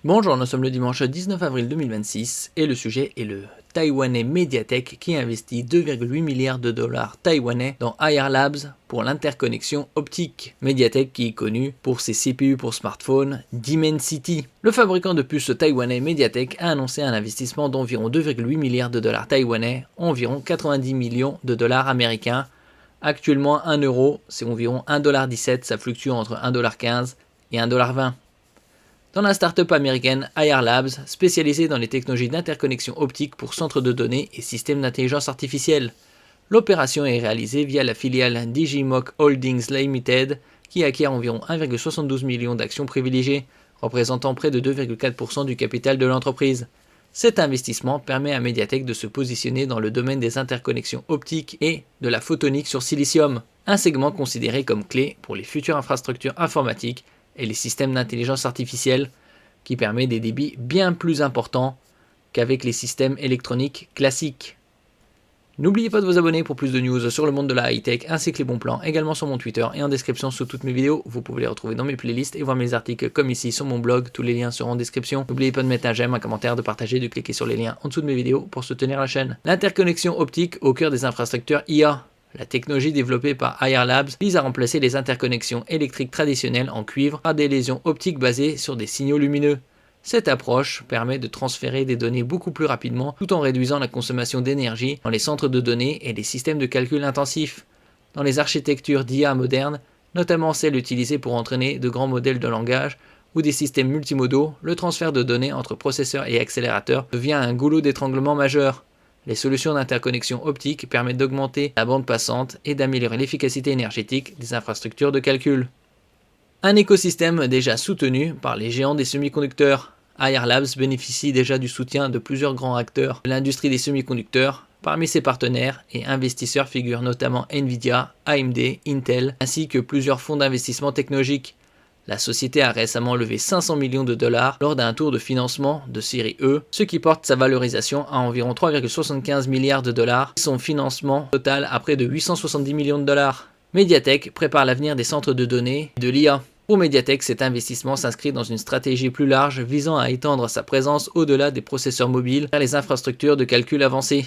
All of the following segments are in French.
Bonjour, nous sommes le dimanche 19 avril 2026 et le sujet est le Taïwanais Mediatek qui investit 2,8 milliards de dollars taïwanais dans Ayar Labs pour l'interconnexion optique. Mediatek qui est connu pour ses CPU pour smartphone Dimensity. Le fabricant de puces taïwanais Mediatek a annoncé un investissement d'environ 2,8 milliards de dollars taïwanais, environ 90 millions de dollars américains. Actuellement 1 euro, c'est environ 1,17$, ça fluctue entre 1,15$ et 1,20$. Dans la start-up américaine Ayar Labs, spécialisée dans les technologies d'interconnexion optique pour centres de données et systèmes d'intelligence artificielle. L'opération est réalisée via la filiale Digimoc Holdings Limited, qui acquiert environ 1,72 million d'actions privilégiées, représentant près de 2,4% du capital de l'entreprise. Cet investissement permet à Mediatek de se positionner dans le domaine des interconnexions optiques et de la photonique sur silicium, un segment considéré comme clé pour les futures infrastructures informatiques et les systèmes d'intelligence artificielle, qui permet des débits bien plus importants qu'avec les systèmes électroniques classiques. N'oubliez pas de vous abonner pour plus de news sur le monde de la high-tech ainsi que les bons plans, également sur mon Twitter et en description sous toutes mes vidéos. Vous pouvez les retrouver dans mes playlists et voir mes articles comme ici sur mon blog, tous les liens seront en description. N'oubliez pas de mettre un j'aime, un commentaire, de partager, de cliquer sur les liens en dessous de mes vidéos pour soutenir la chaîne. L'interconnexion optique au cœur des infrastructures IA. La technologie développée par Ayar Labs vise à remplacer les interconnexions électriques traditionnelles en cuivre par des liaisons optiques basées sur des signaux lumineux. Cette approche permet de transférer des données beaucoup plus rapidement tout en réduisant la consommation d'énergie dans les centres de données et les systèmes de calcul intensifs. Dans les architectures d'IA modernes, notamment celles utilisées pour entraîner de grands modèles de langage ou des systèmes multimodaux, le transfert de données entre processeurs et accélérateurs devient un goulot d'étranglement majeur. Les solutions d'interconnexion optique permettent d'augmenter la bande passante et d'améliorer l'efficacité énergétique des infrastructures de calcul. Un écosystème déjà soutenu par les géants des semi-conducteurs. Ayar Labs bénéficie déjà du soutien de plusieurs grands acteurs de l'industrie des semi-conducteurs. Parmi ses partenaires et investisseurs figurent notamment Nvidia, AMD, Intel, ainsi que plusieurs fonds d'investissement technologiques. La société a récemment levé 500 millions de dollars lors d'un tour de financement de série E, ce qui porte sa valorisation à environ 3,75 milliards de dollars et son financement total à près de 870 millions de dollars. Mediatek prépare l'avenir des centres de données et de l'IA. Pour Mediatek, cet investissement s'inscrit dans une stratégie plus large visant à étendre sa présence au-delà des processeurs mobiles vers les infrastructures de calcul avancées.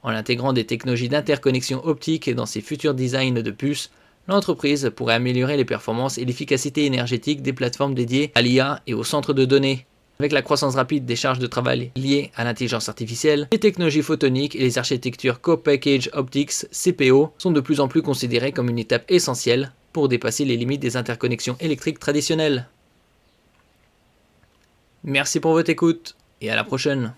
En intégrant des technologies d'interconnexion optique dans ses futurs designs de puces, l'entreprise pourrait améliorer les performances et l'efficacité énergétique des plateformes dédiées à l'IA et aux centres de données. Avec la croissance rapide des charges de travail liées à l'intelligence artificielle, les technologies photoniques et les architectures Co-Package Optics (CPO) sont de plus en plus considérées comme une étape essentielle pour dépasser les limites des interconnexions électriques traditionnelles. Merci pour votre écoute et à la prochaine.